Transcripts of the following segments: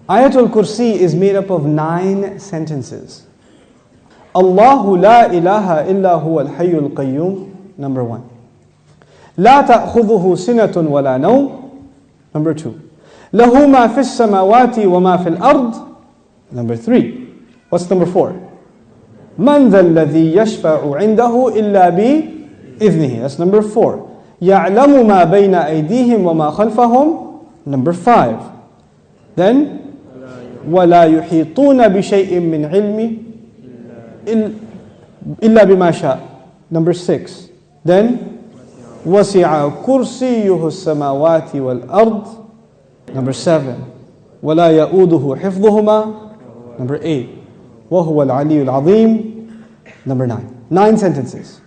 Ayatul Qursh is made up of 9 sentences. Allahu la ilaha illa huwa al-hayyul qayyum, number 1. La ta'khudhuhu sinatun wa la nawm, number 2. Lahu ma fis samawati wa ma fil ard, number 3. What's number 4? Man dha alladhi yashfa'u 'indahu illa bi idhnihi, that's number 4. Ya'lamu ma bayna aydihim wa ma khalfahum, number 5. Then وَلَا يُحِيطُونَ بِشَيْءٍ مِّنْ عِلْمِ إِلَّا بِمَا شَاءَ, number 6. Then وَسِعَ كُرْسِيُّهُ السَّمَاوَاتِ وَالْأَرْضِ, number 7. وَلَا يَؤُودُهُ حِفْظُهُمَا, number 8. وَهُوَ الْعَلِيُّ الْعَظِيمُ, number 9. 9 sentences.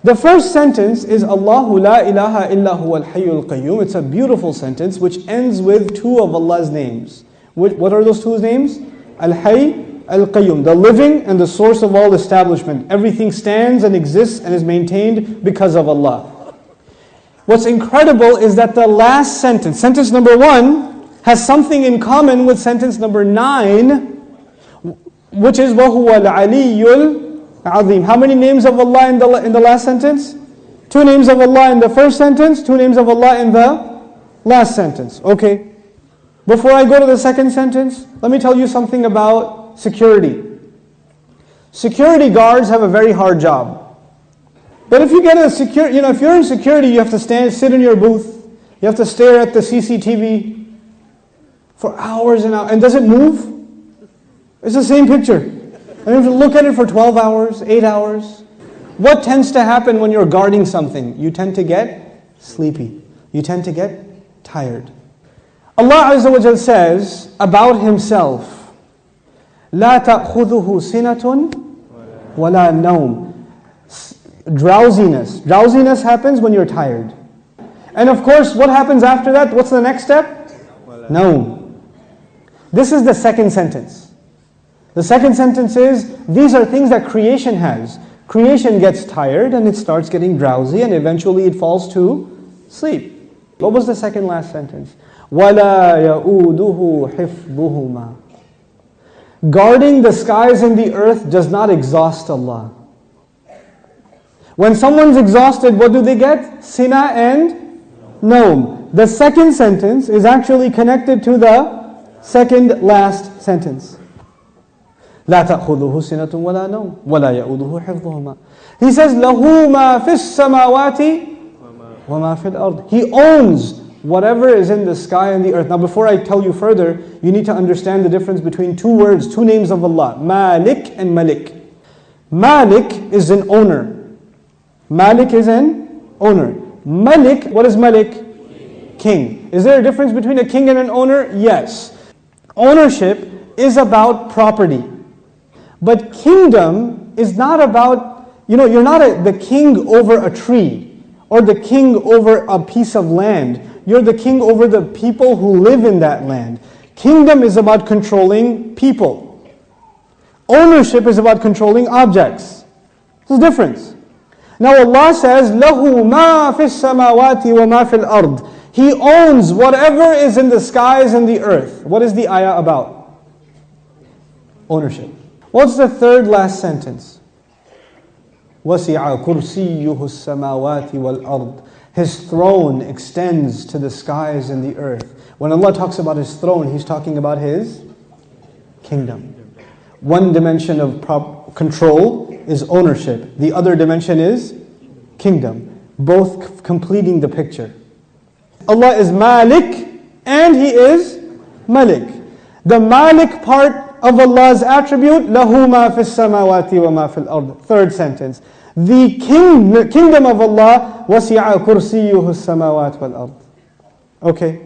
The first sentence is Allahu la ilaha illa huwa al-hayyul qayyum. It's a beautiful sentence which ends with 2 of Allah's names. What are those 2 names? Al-Hayy, Al-Qayyum, the living and the source of all establishment. Everything stands and exists and is maintained because of Allah. What's incredible is that the last sentence, sentence number 1, has something in common with sentence number 9, which is وَهُوَ الْعَلِيُّ الْعَظِيمُ. How many names of Allah in the last sentence? 2 names of Allah in the first sentence, 2 names of Allah in the last sentence. Okay. Before I go to the second sentence, let me tell you something about security. Security guards have a very hard job. But if you get if you're in security, you have to sit in your booth. You have to stare at the CCTV for hours and hours. And does it move? It's the same picture. And you have to look at it for 12 hours, 8 hours. What tends to happen when you're guarding something? You tend to get sleepy. You tend to get tired. Allah Azza wa Jal says about Himself, لا تأخذه سنة ولا نوم. Drowsiness happens when you're tired. And of course, what happens after that? What's the next step? No. This is the second sentence. The second sentence is, these are things that creation has. Creation gets tired and it starts getting drowsy and eventually it falls to sleep. What was the second last sentence? وَلَا يَؤُودُهُ حِفْظُهُمَا. Guarding the skies and the earth does not exhaust Allah. When someone's exhausted, what do they get? Sina and Naum. The second sentence is actually connected to the second last sentence. لا تأخذه سنة ولا نوم ولا يؤوده حفظهما. He says له ما في السماوات وما في الأرض. He owns whatever is in the sky and the earth. Now before I tell you further, you need to understand the difference between 2 words, 2 names of Allah, Malik and Malik. Malik is an owner. Malik is an owner. Malik, what is Malik? King. Is there a difference between a king and an owner? Yes. Ownership is about property. But kingdom is not about, you're not the king over a tree or the king over a piece of land. You're the king over the people who live in that land. Kingdom is about controlling people. Ownership is about controlling objects. There's a difference. Now Allah says, لَهُ مَا فِي السَّمَاوَاتِ وَمَا فِي الْأَرْضِ. He owns whatever is in the skies and the earth. What is the ayah about? Ownership. What's the third last sentence? وَسِعَ كُرْسِيُّهُ السَّمَاوَاتِ وَالْأَرْضِ. His throne extends to the skies and the earth. When Allah talks about His throne, He's talking about His kingdom. One dimension of control is ownership. The other dimension is kingdom. Both completing the picture. Allah is Malik and He is Malik. The Malik part of Allah's attribute, لَهُ مَا فِي السَّمَاوَاتِ وَمَا فِي الْأَرْضِ. Third sentence. The kingdom of Allah, وَسِعَ كُرْسِيُّهُ السَّمَاوَاتِ وَالْأَرْضِ. Okay.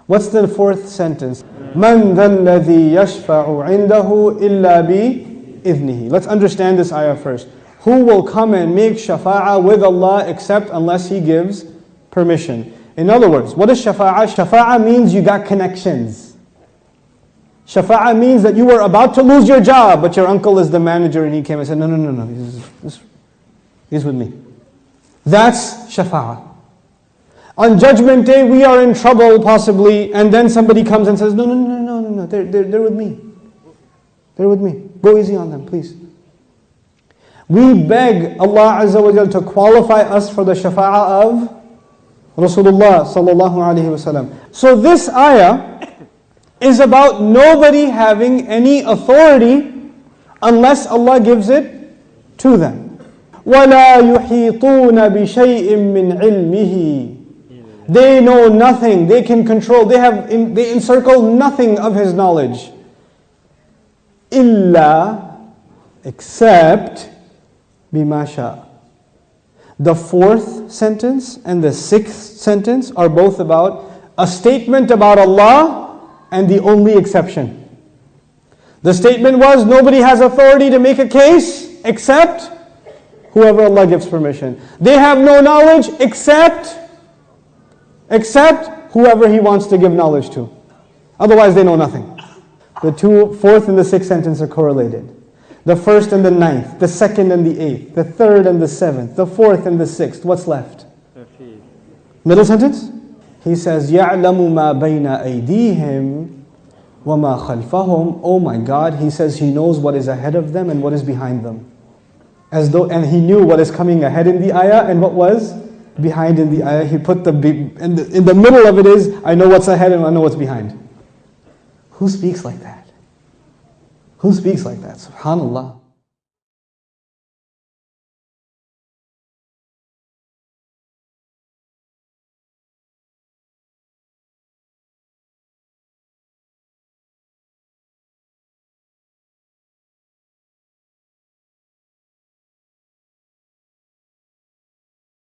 What's the fourth sentence? مَنْ ذَا الَّذِي يَشْفَعُ عِنْدَهُ إِلَّا بِإِذْنِهِ. Let's understand this ayah first. Who will come and make shafa'ah with Allah except unless He gives permission? In other words, what is shafa'ah? Shafa'ah means you got connections. Shafa'ah means that you were about to lose your job, but your uncle is the manager and he came and said, no, he's with me. That's shafa'ah. On Judgment Day, we are in trouble possibly, and then somebody comes and says, no, they're with me. They're with me. Go easy on them, please. We beg Allah Azza wa Jal to qualify us for the shafa'ah of Rasulullah sallallahu alaihi wasallam. So this ayah is about nobody having any authority unless Allah gives it to them. وَلَا يُحِيطُونَ بِشَيْءٍ مِّنْ عِلْمِهِ. They know nothing, they can control, they encircle nothing of His knowledge. إِلَّا, except بِمَا شَاءَ. The fourth sentence and the sixth sentence are both about a statement about Allah and the only exception. The statement was, nobody has authority to make a case except whoever Allah gives permission. They have no knowledge except whoever He wants to give knowledge to. Otherwise they know nothing. The fourth and the sixth sentence are correlated. The first and the ninth, the second and the eighth, the third and the seventh, the fourth and the sixth. What's left? Middle sentence? He says, يَعْلَمُ مَا بَيْنَ أَيْدِيهِمْ وَمَا خَلْفَهُمْ. Oh my God, He says He knows what is ahead of them and what is behind them. And He knew what is coming ahead in the ayah and what was behind in the ayah. He put in the middle of it is, I know what's ahead and I know what's behind. Who speaks like that? Who speaks like that? SubhanAllah.